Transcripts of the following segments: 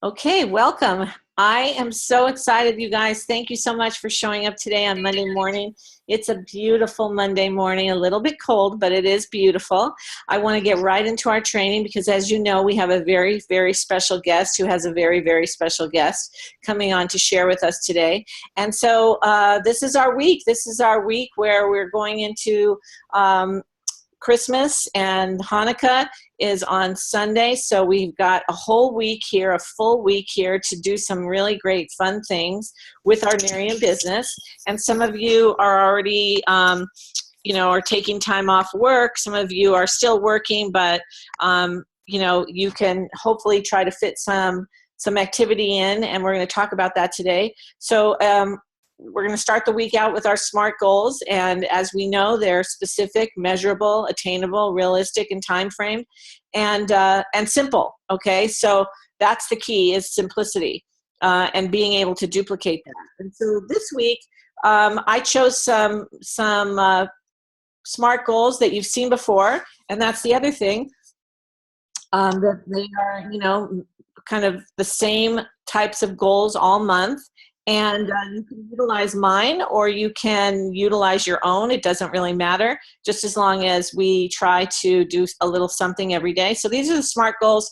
Okay, welcome. I am so excited, you guys. Thank you so much for showing up today on Monday morning. It's a beautiful Monday morning, a little bit cold, but it is beautiful. I want to get right into our training because, as you know, we have a very, very special guest who has a very, very special guest coming on to share with us today. And so this is our week. This is our week where we're going into Christmas, and Hanukkah is on Sunday. So we've got a whole week here, a full week here to do some really great fun things with our Miriam business. And some of you are already, are taking time off work. Some of you are still working, but, you can hopefully try to fit some activity in, and we're going to talk about that today. So, we're going to start the week out with our SMART goals, and as we know, they're specific, measurable, attainable, realistic in time frame, and simple. Okay, so that's the key, is simplicity and being able to duplicate that. And so this week, I chose some SMART goals that you've seen before, and that's the other thing, that they are kind of the same types of goals all month. And you can utilize mine or you can utilize your own. It doesn't really matter, just as long as we try to do a little something every day. So these are the SMART goals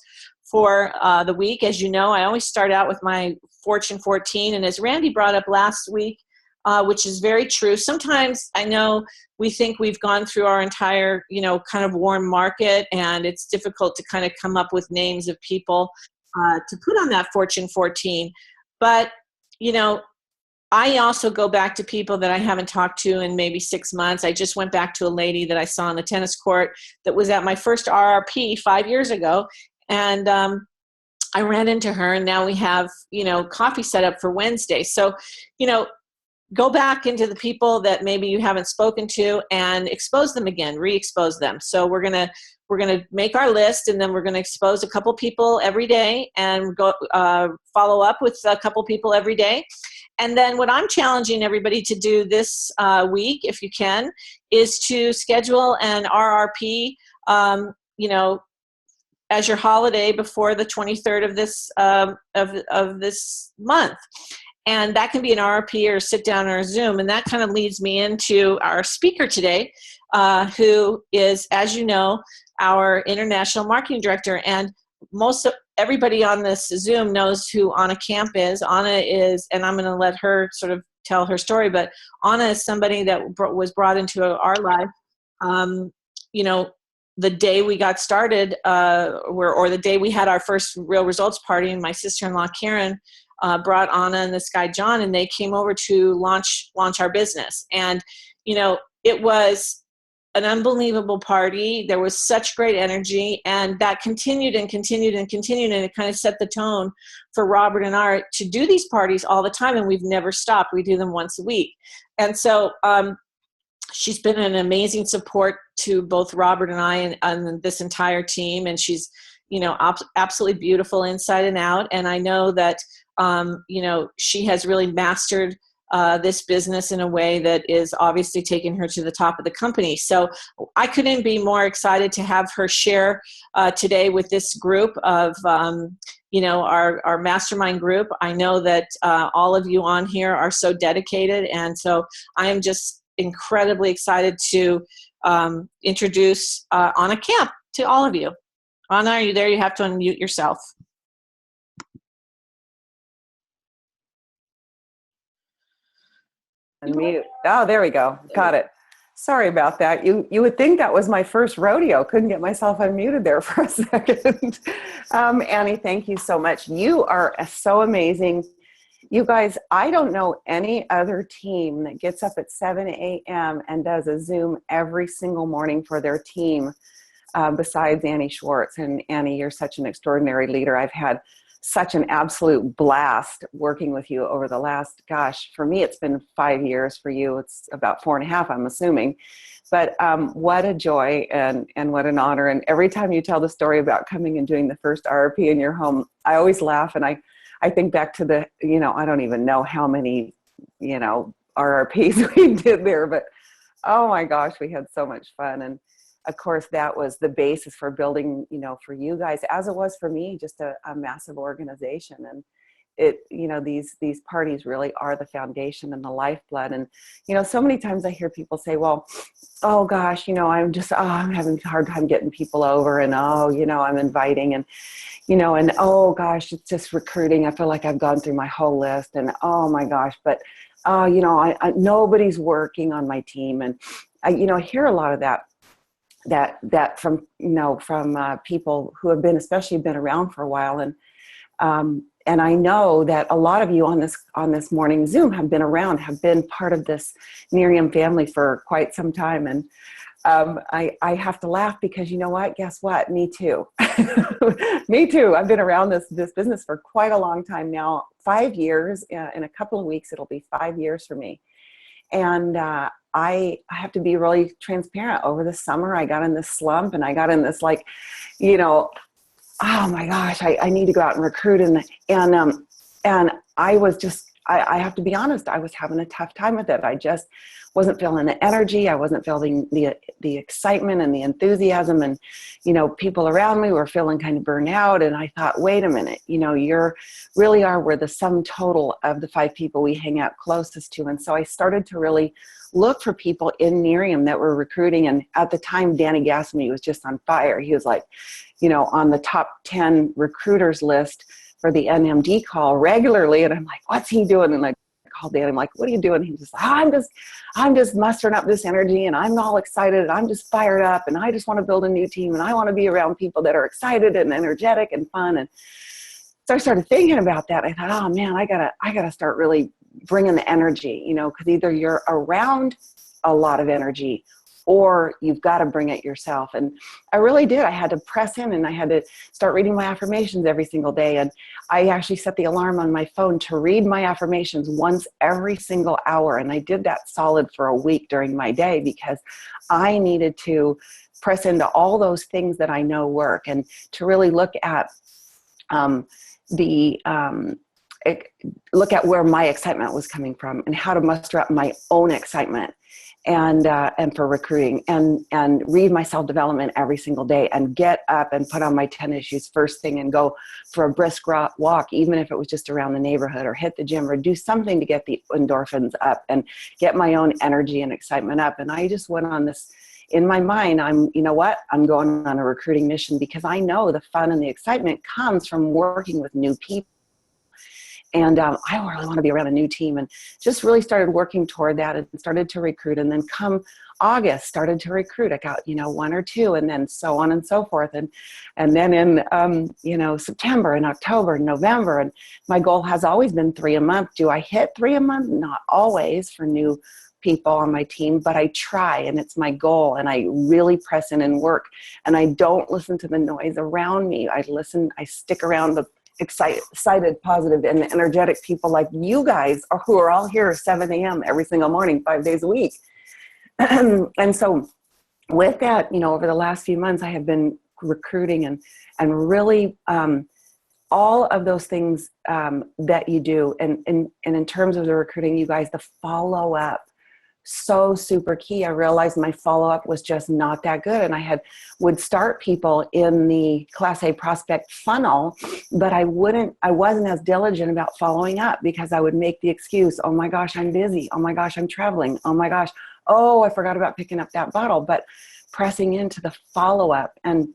for the week. As you know, I always start out with my Fortune 14. And as Randy brought up last week, which is very true, sometimes I know we think we've gone through our entire, kind of warm market, and it's difficult to kind of come up with names of people to put on that Fortune 14. But I also go back to people that I haven't talked to in maybe 6 months. I just went back to a lady that I saw on the tennis court that was at my first RRP 5 years ago. And I ran into her, and now we have, coffee set up for Wednesday. So, go back into the people that maybe you haven't spoken to and expose them again, re-expose them. So we're gonna make our list, and then we're gonna expose a couple people every day and go follow up with a couple people every day. And then what I'm challenging everybody to do this week, if you can, is to schedule an RRP, as your holiday before the 23rd of this month. And that can be an RRP or sit down or a Zoom. And that kind of leads me into our speaker today, who is, as you know, our international marketing director. And everybody on this Zoom knows who Aana Camp is. Aana is, and I'm going to let her sort of tell her story, but Aana is somebody that was brought into our life, the day we got started, or the day we had our first real results party, and my sister-in-law, Karen, brought Aana and this guy, John, and they came over to launch our business. And, it was an unbelievable party. There was such great energy, and that continued and continued and continued, and it kind of set the tone for Robert and I to do these parties all the time, and we've never stopped. We do them once a week. And so she's been an amazing support to both Robert and I and this entire team, and she's, absolutely beautiful inside and out. And I know that, she has really mastered this business in a way that is obviously taking her to the top of the company. So I couldn't be more excited to have her share today with this group of, our mastermind group. I know that all of you on here are so dedicated, and so I am just incredibly excited to introduce Aana Camp to all of you. Aana, are you there? You have to unmute yourself. Unmute. Oh, there we go. Got it. Sorry about that. You would think that was my first rodeo. Couldn't get myself unmuted there for a second. Annie, thank you so much. You are so amazing. You guys, I don't know any other team that gets up at 7 a.m. and does a Zoom every single morning for their team besides Annie Schwartz. And Annie, you're such an extraordinary leader. I've had such an absolute blast working with you over the last, gosh, for me, it's been 5 years. For you, it's about 4.5, I'm assuming. But what a joy and what an honor. And every time you tell the story about coming and doing the first RRP in your home, I always laugh. And I think back to the, I don't even know how many, RRPs we did there, but oh my gosh, we had so much fun. And of course, that was the basis for building, for you guys, as it was for me, just a massive organization. And these parties really are the foundation and the lifeblood. And, so many times I hear people say, well, oh gosh, I'm having a hard time getting people over, and, I'm inviting, and, and, oh gosh, it's just recruiting. I feel like I've gone through my whole list, and, oh my gosh, but, nobody's working on my team. And I hear a lot of that from, from people who have especially been around for a while. And I know that a lot of you on this morning Zoom have been around, have been part of this Miriam family for quite some time. And I have to laugh because you know what? Guess what? Me too. Me too. I've been around this business for quite a long time now. 5 years. In a couple of weeks, it'll be 5 years for me. And I have to be really transparent. Over the summer, I got in this slump, and I got in this oh my gosh, I need to go out and recruit. And I was just, I have to be honest, I was having a tough time with it. I just wasn't feeling the energy. I wasn't feeling the excitement and the enthusiasm. And, people around me were feeling kind of burnt out. And I thought, wait a minute, we're the sum total of the 5 people we hang out closest to. And so I started to really look for people in Miriam that were recruiting. And at the time, Danny Gasmy was just on fire. He was like, on the top 10 recruiters list for the NMD call regularly. And I'm like, what's he doing? And I called Danny. I'm like, what are you doing? He's just like, I'm just mustering up this energy, and I'm all excited, and I'm just fired up, and I just want to build a new team, and I want to be around people that are excited and energetic and fun. And so I started thinking about that. I thought, oh man, I gotta start really bringing the energy, because either you're around a lot of energy or you've got to bring it yourself. And I really did. I had to press in, and I had to start reading my affirmations every single day. And I actually set the alarm on my phone to read my affirmations once every single hour. And I did that solid for a week during my day, because I needed to press into all those things that I know work, and to really look at look at where my excitement was coming from, and how to muster up my own excitement and for recruiting, and read my self-development every single day, and get up and put on my tennis shoes first thing and go for a brisk walk, even if it was just around the neighborhood, or hit the gym, or do something to get the endorphins up and get my own energy and excitement up. And I just went on this, in my mind, I'm going on a recruiting mission, because I know the fun and the excitement comes from working with new people. And I really want to be around a new team, and just really started working toward that, and started to recruit. And then come August, started to recruit. I got, 1 or 2, and then so on and so forth. And then in, September and October and November, and my goal has always been 3 a month. Do I hit 3 a month? Not always for new people on my team, but I try, and it's my goal, and I really press in and work, and I don't listen to the noise around me. I stick around the excited, positive, and energetic people like you guys, who are all here at 7 a.m. every single morning, 5 days a week. And so with that, over the last few months, I have been recruiting and really all of those things that you do. And in terms of the recruiting, you guys, the follow-up, so super key. I realized my follow-up was just not that good. And I would start people in the Class A prospect funnel, but I wasn't as diligent about following up, because I would make the excuse, oh my gosh, I'm busy. Oh my gosh, I'm traveling. Oh my gosh. Oh, I forgot about picking up that bottle. But pressing into the follow-up. And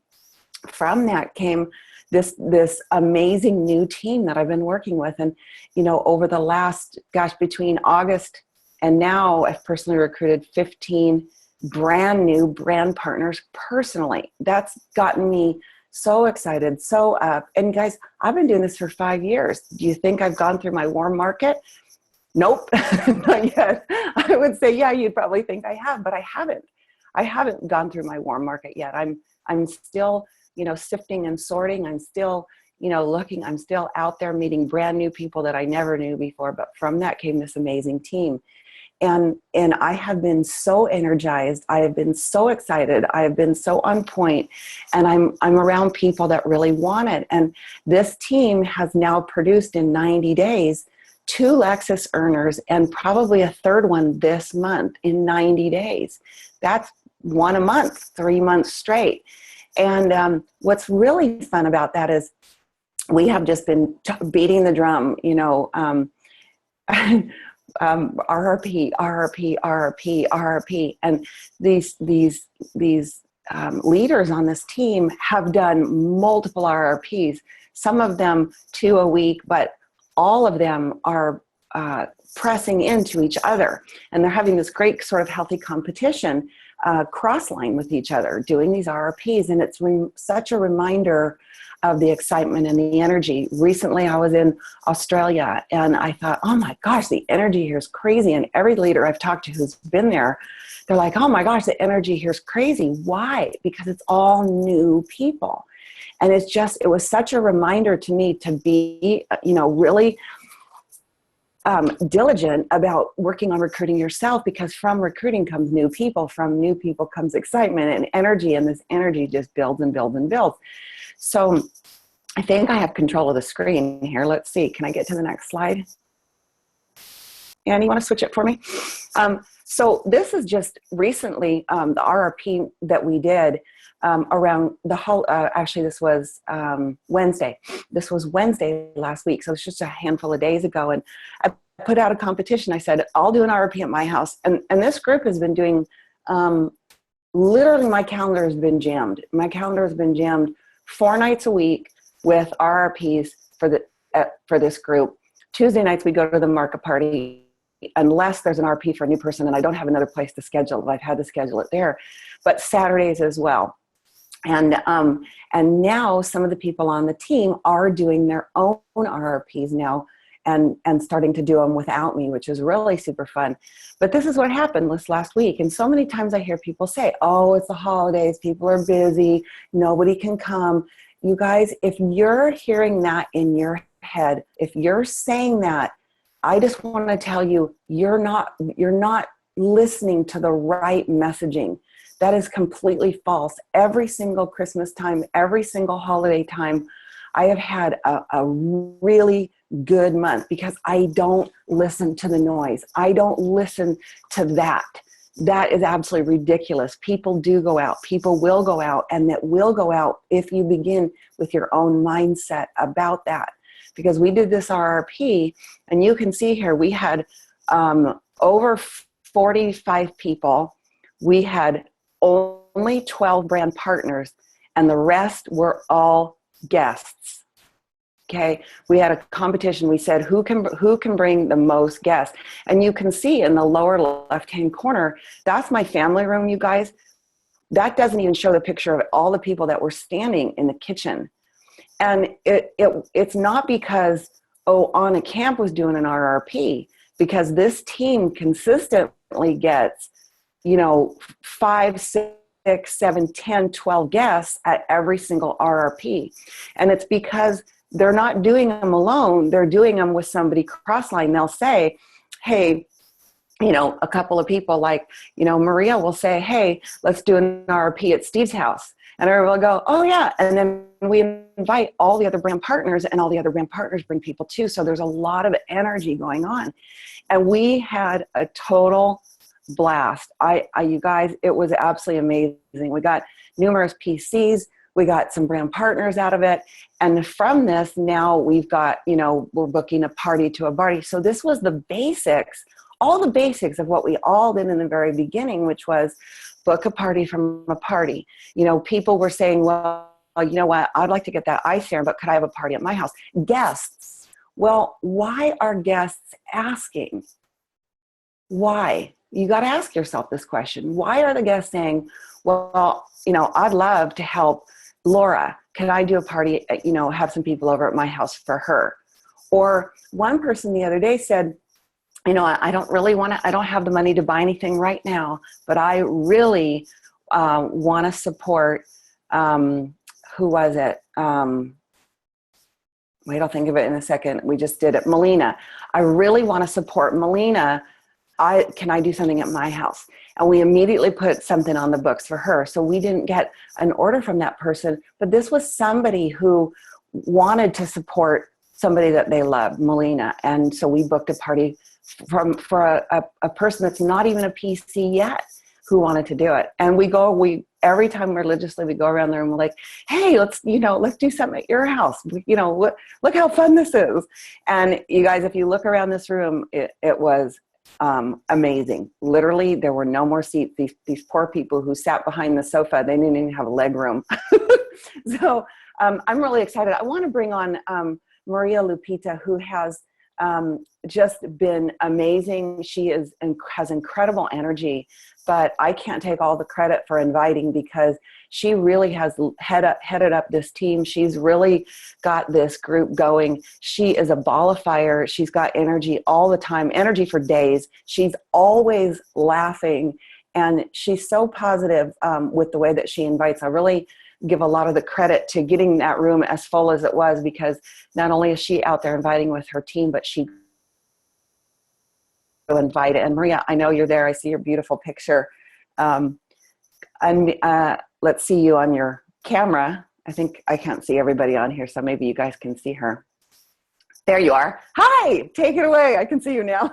from that came this amazing new team that I've been working with. And, over the last, between August and now, I've personally recruited 15 brand new brand partners personally. That's gotten me so excited, so up. And guys, I've been doing this for 5 years. Do you think I've gone through my warm market? Nope, not yet. I would say, yeah, you'd probably think I have, but I haven't. I haven't gone through my warm market yet. I'm still, sifting and sorting. I'm still, looking. I'm still out there meeting brand new people that I never knew before. But from that came this amazing team. And I have been so energized. I have been so excited. I have been so on point, and I'm around people that really want it. And this team has now produced in 90 days 2 Lexus earners, and probably a third one this month in 90 days. That's one a month, 3 months straight. And what's really fun about that is we have just been beating the drum, RRP, RRP, RRP, RRP. And these leaders on this team have done multiple RRPs, some of them 2 a week, but all of them are pressing into each other. And they're having this great sort of healthy competition cross-line with each other, doing these RRPs. And it's such a reminder of the excitement and the energy. Recently, I was in Australia and I thought, oh my gosh, the energy here is crazy. And every leader I've talked to who's been there, they're like, oh my gosh, the energy here is crazy. Why? Because it's all new people. And it was such a reminder to me to be, really diligent about working on recruiting yourself, because from recruiting comes new people. From new people comes excitement and energy. And this energy just builds and builds and builds. So I think I have control of the screen here. Let's see. Can I get to the next slide? Annie, you want to switch it for me? So this is just recently the RRP that we did around the whole, actually this was Wednesday. This was Wednesday last week. So it's just a handful of days ago. And I put out a competition. I said, I'll do an RRP at my house. And this group has been doing, literally my calendar has been jammed. My calendar has been jammed 4 nights a week with RRPs for this group. Tuesday nights we go to the market party, unless there's an RP for a new person and I don't have another place to schedule it. I've had to schedule it there, but Saturdays as well. And now some of the people on the team are doing their own RRPs now and starting to do them without me, which is really super fun. But this is what happened this last week. And so many times I hear people say, oh, it's the holidays, people are busy, nobody can come. You guys, if you're hearing that in your head, if you're saying that, I just want to tell you, you're not listening to the right messaging. That is completely false. Every single Christmas time, every single holiday time, I have had a really good month because I don't listen to the noise. I don't listen to that. That is absolutely ridiculous. People do go out. People will go out, and that will go out if you begin with your own mindset about that. Because we did this RRP, and you can see here, we had over 45 people. We had only 12 brand partners, and the rest were all guests. Okay, we had a competition. We said, who can bring the most guests? And you can see in the lower left-hand corner, that's my family room, you guys. That doesn't even show the picture of all the people that were standing in the kitchen. And it's not because, Aana Camp was doing an RRP, because this team consistently gets, 5, 6, 7, 10, 12 guests at every single RRP. And it's because they're not doing them alone. They're doing them with somebody cross-line. They'll say, hey, a couple of people like, Maria will say, hey, let's do an RRP at Steve's house. And everyone will go, oh yeah. And then we invite all the other brand partners, and all the other brand partners bring people too. So there's a lot of energy going on. And we had a total blast. You guys, it was absolutely amazing. We got numerous PCs. We got some brand partners out of it. And from this, now we've got, we're booking a party to a party. So this was the basics, all the basics of what we all did in the very beginning, which was book a party from a party. People were saying, well, you know what, I'd like to get that eye serum, but could I have a party at my house? Guests. Well, why are guests asking? Why? You got to ask yourself this question. Why are the guests saying, well, I'd love to help Laura. Can I do a party, have some people over at my house for her? Or one person the other day said, I don't have the money to buy anything right now, but I really want to support, who was it? Wait, I'll think of it in a second. We just did it. Melina. I really want to support Melina. Can I do something at my house? And we immediately put something on the books for her. So we didn't get an order from that person, but this was somebody who wanted to support somebody that they loved, Melina. And so we booked a party for a person that's not even a PC yet, who wanted to do it. And every time religiously we go around there and we're like, hey, let's do something at your house. Look how fun this is. And you guys, if you look around this room, it was amazing. Literally, there were no more seats. These poor people who sat behind the sofa, they didn't even have a leg room. So I'm really excited. I want to bring on Maria Lupita, who has just been amazing. She has incredible energy, but I can't take all the credit for inviting because she really has headed up this team. She's really got this group going. She is a ball of fire. She's got energy all the time, energy for days. She's always laughing, and she's so positive with the way that she invites. I really give a lot of the credit to getting that room as full as it was, because not only is she out there inviting with her team, but she invite. And Maria, I know you're there. I see your beautiful picture. Let's see you on your camera. I think I can't see everybody on here, so maybe you guys can see her. There you are. Hi, take it away. I can see you now.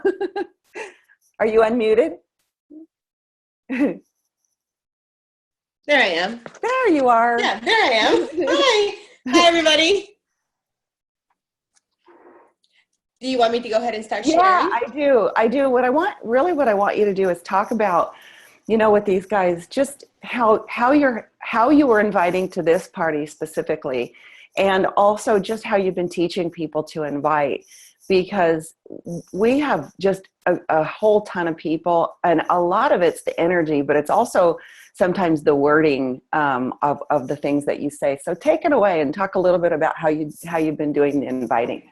Are you unmuted? There I am. There you are. Yeah, there I am. Hi. Hi, everybody. Do you want me to go ahead and start sharing? Yeah, I do. What I want you to do is talk about, with these guys, just how you were inviting to this party specifically, and also just how you've been teaching people to invite, because we have just a whole ton of people, and a lot of it's the energy, but it's also sometimes the wording of the things that you say. So take it away and talk a little bit about how you've been doing the inviting.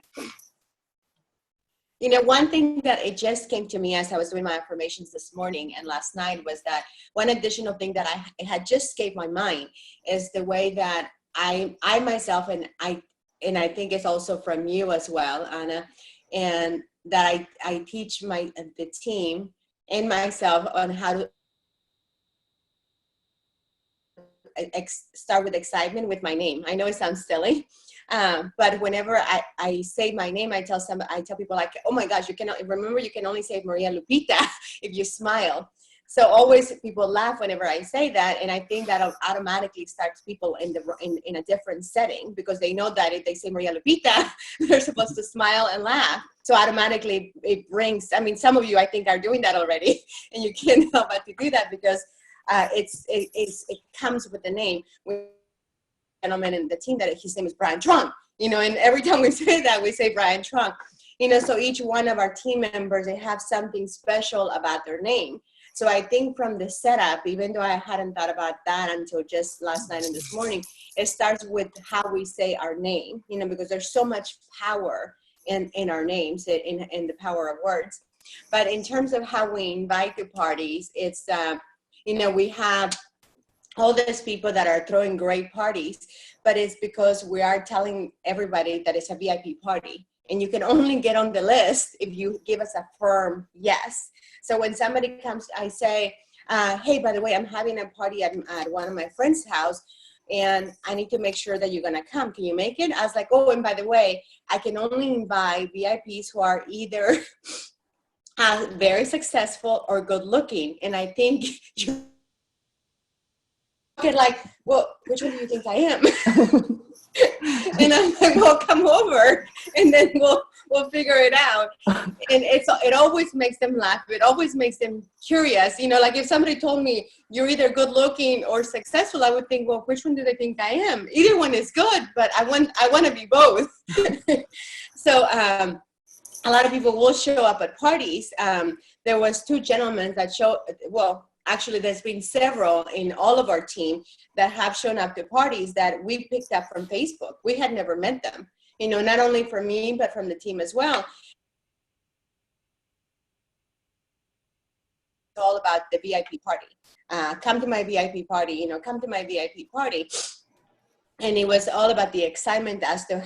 One thing that it just came to me as I was doing my affirmations this morning and last night was that one additional thing that I had just escaped my mind is the way that I myself, and I think it's also from you as well, Aana, and that I teach the team and myself on how to start with excitement with my name. I know it sounds silly, but whenever I say my name, I tell people like, oh my gosh, you can only say Maria Lupita if you smile. So always people laugh whenever I say that, and I think that automatically starts people in a different setting, because they know that if they say Maria Lupita, they're supposed to smile and laugh. So automatically it brings. I mean, some of you I think are doing that already, and you can't help but to do that because it comes with the name. Gentleman in the team that his name is Brian Trunk, and every time we say that, we say Brian Trunk, so each one of our team members, they have something special about their name. So I think from the setup, even though I hadn't thought about that until just last night and this morning, it starts with how we say our name, because there's so much power in our names, in the power of words. But in terms of how we invite to parties, it's, we have all these people that are throwing great parties, but it's because we are telling everybody that it's a VIP party, and you can only get on the list if you give us a firm yes. So when somebody comes, I say, hey, by the way, I'm having a party at one of my friend's house, and I need to make sure that you're gonna come. Can you make it? I was like, oh, and by the way, I can only invite VIPs who are either very successful or good looking. And I think you get like, well, which one do you think I am? And I'm like, well, come over, and then we'll figure it out. And it always makes them laugh. It always makes them curious. Like if somebody told me you're either good looking or successful, I would think, well, which one do they think I am? Either one is good, but I want to be both. So a lot of people will show up at parties. There was 2 gentlemen that actually, there's been several in all of our team that have shown up to parties that we picked up from Facebook. We had never met them, not only from me, but from the team as well. It's all about the VIP party. Come to my VIP party, come to my VIP party. And it was all about the excitement as to,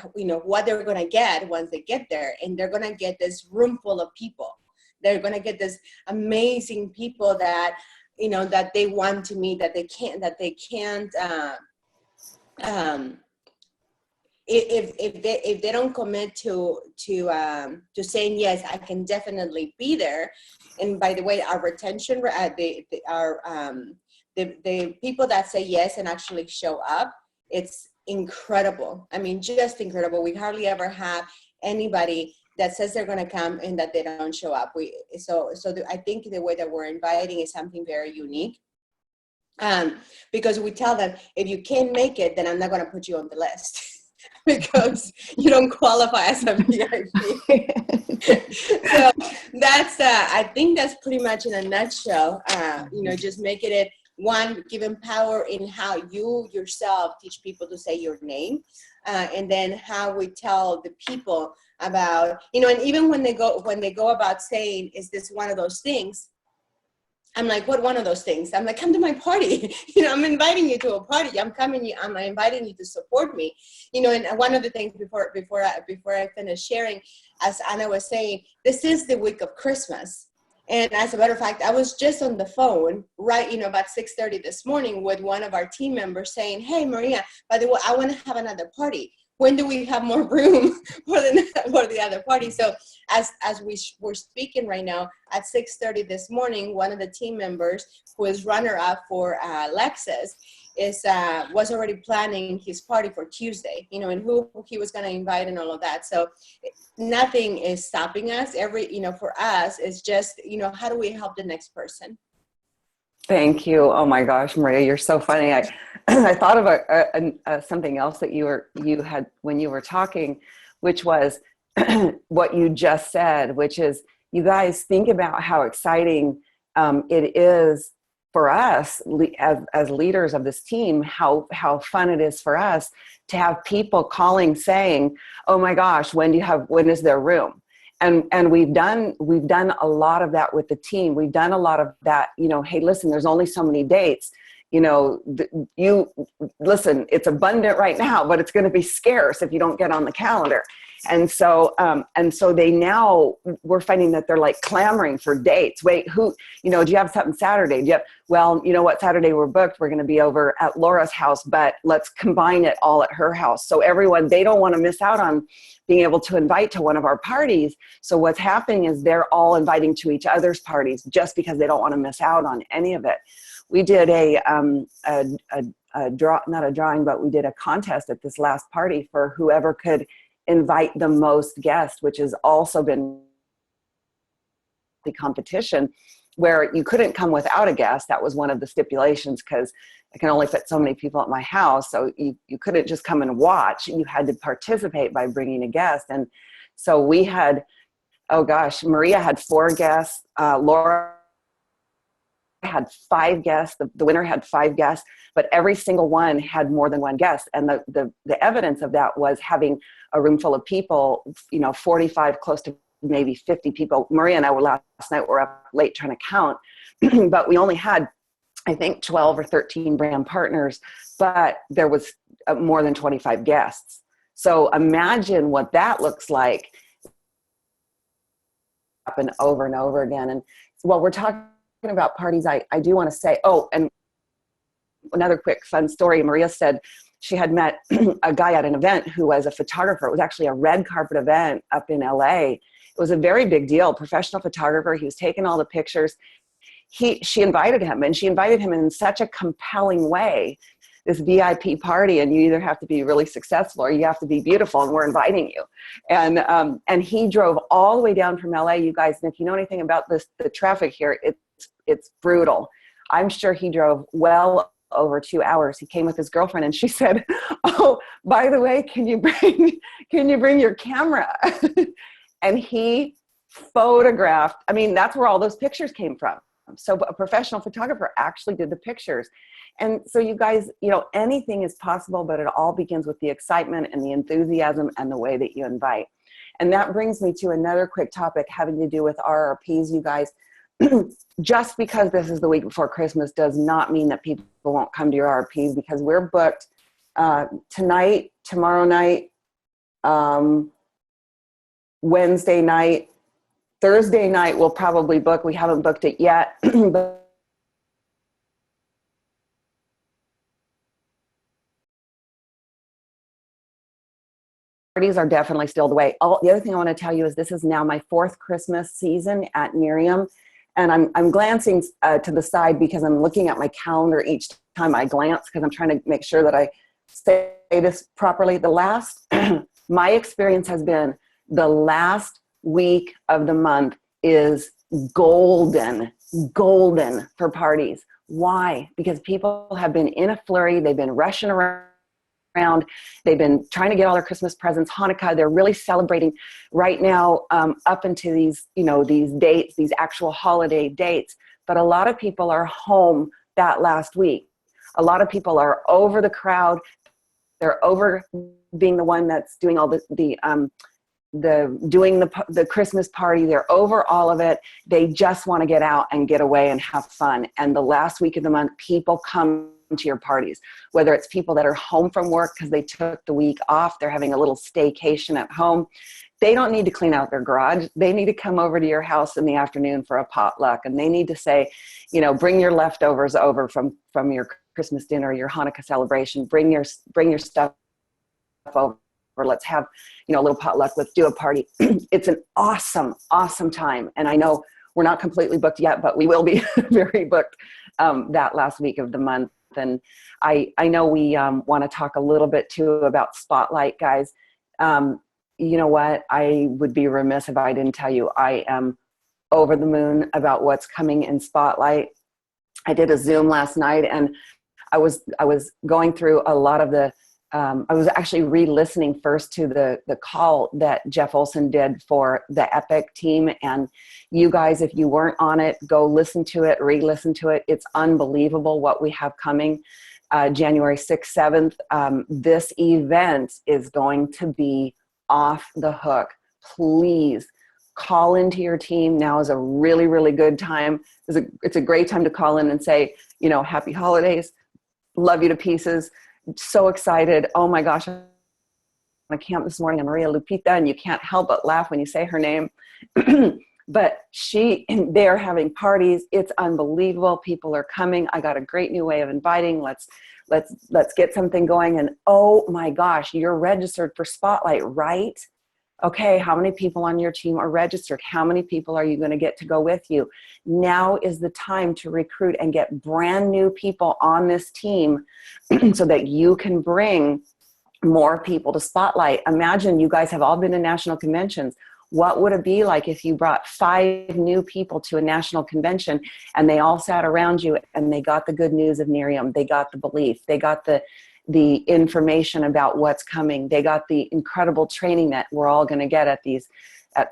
what they're going to get once they get there. And they're going to get this room full of people. They're going to get this amazing people that, that they want to meet, that they can't, if they don't commit to saying yes, I can definitely be there. And by the way, our retention, the people that say yes and actually show up, it's incredible. I mean, just incredible. We hardly ever have anybody that says they're going to come and that they don't show up. I think the way that we're inviting is something very unique. Because we tell them, if you can't make it, then I'm not going to put you on the list because you don't qualify as a VIP. So that's, I think that's pretty much in a nutshell, just making it, one, giving power in how you yourself teach people to say your name, and then how we tell the people about, and even when they go about saying, is this one of those things? I'm like, what one of those things? I'm like, come to my party. I'm inviting you to a party. I'm inviting you to support me. And one of the things before I finish sharing, as Anna was saying, this is the week of Christmas. And as a matter of fact, I was just on the phone, right, about 6:30 this morning with one of our team members saying, hey, Maria, by the way, I want to have another party. When do we have more room for the other party? So as we're speaking right now, at 6:30 this morning, one of the team members who is runner-up for Lexus was already planning his party for Tuesday, and who he was going to invite and all of that. So nothing is stopping us. For us, it's just, how do we help the next person? Thank you. Oh my gosh, Maria, you're so funny. I thought of something else that you had when you were talking, which was what you just said, which is, you guys think about how exciting it is for us as leaders of this team, how fun it is for us to have people calling saying, oh my gosh, when is there room? And we've done a lot of that with the team. We've done a lot of that, hey, listen, there's only so many dates. Listen, it's abundant right now, but it's going to be scarce if you don't get on the calendar. And so we're finding that they're like clamoring for dates. Wait, do you have something Saturday? Well, you know what, Saturday we're booked. We're going to be over at Laura's house, but let's combine it all at her house. So they don't want to miss out on being able to invite to one of our parties. So what's happening is they're all inviting to each other's parties just because they don't want to miss out on any of it. We did not a drawing, but we did a contest at this last party for whoever could invite the most guests, which has also been the competition where you couldn't come without a guest. That was one of the stipulations because I can only fit so many people at my house. So you couldn't just come and watch. You had to participate by bringing a guest. And so we had, oh gosh, Maria had 4 guests. Laura had 5 guests. The winner had 5 guests, but every single one had more than 1 guest. And the evidence of that was having a room full of people, 45, close to maybe 50 people. Maria and I last night were up late trying to count, but we only had, I think, 12 or 13 brand partners, but there was more than 25 guests. So imagine what that looks like and over again. And while we're talking about parties, I do want to say, and another quick fun story. Maria said she had met a guy at an event who was a photographer. It was actually a red carpet event up in LA. It was a very big deal, professional photographer. He was taking all the pictures. She invited him, and she invited him in such a compelling way, this VIP party, and you either have to be really successful or you have to be beautiful, and we're inviting you. And he drove all the way down from LA. You guys, and if you know anything about the traffic here, it's brutal. I'm sure he drove well over 2 hours. He came with his girlfriend, and she said, oh, by the way, can you bring your camera? And he photographed. I mean, that's where all those pictures came from. So a professional photographer actually did the pictures. And so you guys, anything is possible, but it all begins with the excitement and the enthusiasm and the way that you invite. And that brings me to another quick topic having to do with RRPs, you guys. Just because this is the week before Christmas does not mean that people won't come to your RRPs, because we're booked tonight, tomorrow night, Wednesday night, Thursday night we'll probably book. We haven't booked it yet, but parties are definitely still the way. The other thing I want to tell you is this is now my 4th Christmas season at Miriam. And I'm glancing to the side because I'm looking at my calendar each time I glance, because I'm trying to make sure that I say this properly. My experience has been the last week of the month is golden for parties. Why? Because people have been in a flurry. They've been rushing around. They've been trying to get all their Christmas presents, Hanukkah. They're really celebrating right now up into these, these dates, these actual holiday dates. But a lot of people are home that last week. A lot of people are over the crowd. They're over being the one that's doing all the Christmas party. They're over all of it. They just want to get out and get away and have fun. And the last week of the month, people come to your parties, whether it's people that are home from work because they took the week off, they're having a little staycation at home. They don't need to clean out their garage. They need to come over to your house in the afternoon for a potluck, and they need to say, bring your leftovers over from your Christmas dinner, your Hanukkah celebration. Bring your stuff over. Or let's have, a little potluck. Let's do a party. It's an awesome, awesome time. And I know we're not completely booked yet, but we will be very booked that last week of the month. And I know we want to talk a little bit too about Spotlight, guys. You know what? I would be remiss if I didn't tell you I am over the moon about what's coming in Spotlight. I did a Zoom last night, and I was going through a lot of the I was actually re-listening first to the call that Jeff Olson did for the Epic team. And you guys, if you weren't on it, go listen to it, re-listen to it. It's unbelievable what we have coming January 6th, 7th. This event is going to be off the hook. Please call into your team. Now is a really, really good time. It's a great time to call in and say, happy holidays, love you to pieces. So excited. Oh my gosh. On a camp this morning, I'm Maria Lupita, and you can't help but laugh when you say her name. But they're having parties. It's unbelievable. People are coming. I got a great new way of inviting. Let's get something going. And oh my gosh, you're registered for Spotlight, right? Okay, how many people on your team are registered? How many people are you going to get to go with you? Now is the time to recruit and get brand new people on this team so that you can bring more people to Spotlight. Imagine you guys have all been to national conventions. What would it be like if you brought 5 new people to a national convention and they all sat around you and they got the good news of Miriam, they got the belief, they got the information about what's coming. They got the incredible training that we're all going to get at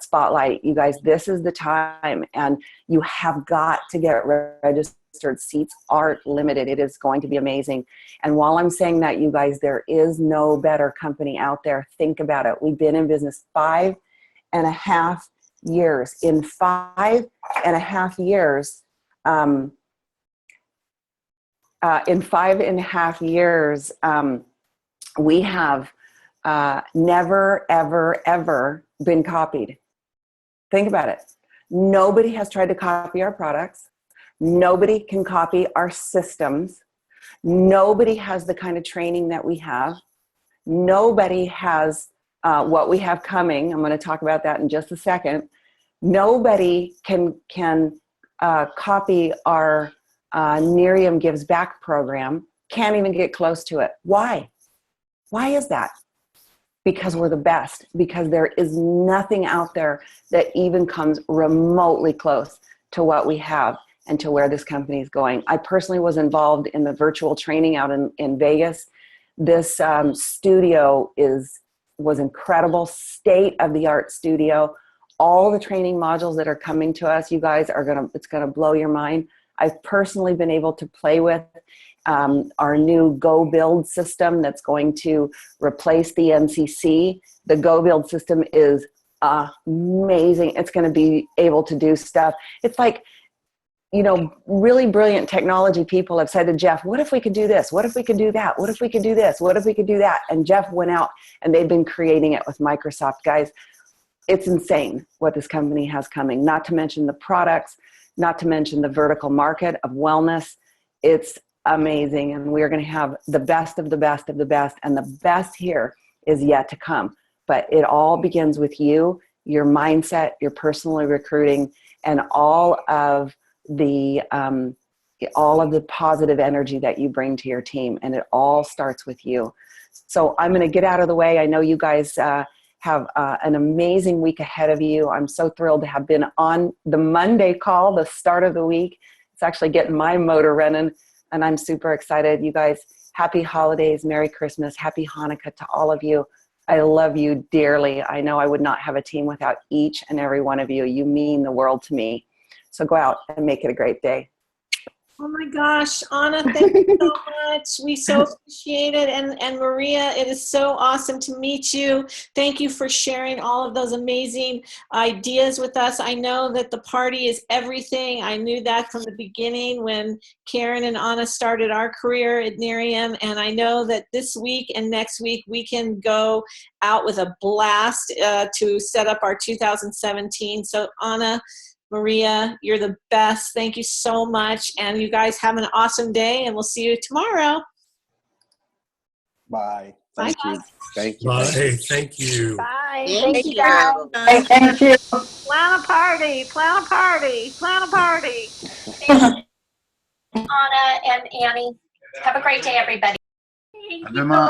Spotlight. You guys, this is the time, and you have got to get registered. Seats are limited. It is going to be amazing. And while I'm saying that, you guys, there is no better company out there. Think about it. We've been in business 5.5 years. In 5.5 years, we have never, ever, ever been copied. Think about it. Nobody has tried to copy our products. Nobody can copy our systems. Nobody has the kind of training that we have. Nobody has what we have coming. I'm going to talk about that in just a second. Nobody can copy our Miriam Gives Back program. Can't even get close to it. Why? Why is that? Because we're the best. Because there is nothing out there that even comes remotely close to what we have and to where this company is going. I personally was involved in the virtual training out in Vegas. This studio was incredible, state-of-the-art studio. All the training modules that are coming to us, you guys it's gonna blow your mind. I've personally been able to play with our new Go Build system that's going to replace the MCC. The Go Build system is amazing. It's going to be able to do stuff. It's like, really brilliant technology people have said to Jeff, what if we could do this? What if we could do that? What if we could do this? What if we could do that? And Jeff went out and they've been creating it with Microsoft. Guys, it's insane what this company has coming, not to mention the products, not to mention the vertical market of wellness. It's amazing. And we're going to have the best of the best of the best. And the best here is yet to come. but it all begins with you, your mindset, your personal recruiting, and all of the positive energy that you bring to your team. And it all starts with you. So I'm going to get out of the way. I know you guys have an amazing week ahead of you. I'm so thrilled to have been on the Monday call, the start of the week. It's actually getting my motor running, and I'm super excited. You guys, happy holidays, Merry Christmas, Happy Hanukkah to all of you. I love you dearly. I know I would not have a team without each and every one of you. You mean the world to me. So go out and make it a great day. Oh my gosh, Aana, thank you so much. We so appreciate it. And Maria, it is so awesome to meet you. Thank you for sharing all of those amazing ideas with us. I know that the party is everything. I knew that from the beginning when Karen and Aana started our career at Nerium. And I know that this week and next week we can go out with a blast to set up our 2017. So Aana, Maria, you're the best. Thank you so much. And you guys have an awesome day, and we'll see you tomorrow. Bye. Bye, Thank you. guys. Thank you. Bye. Thank you. Bye. Thank you. Thank you. Plan a party. Plan a party. Plan a party. Anna and Annie. Have a great day, everybody. Keep alive.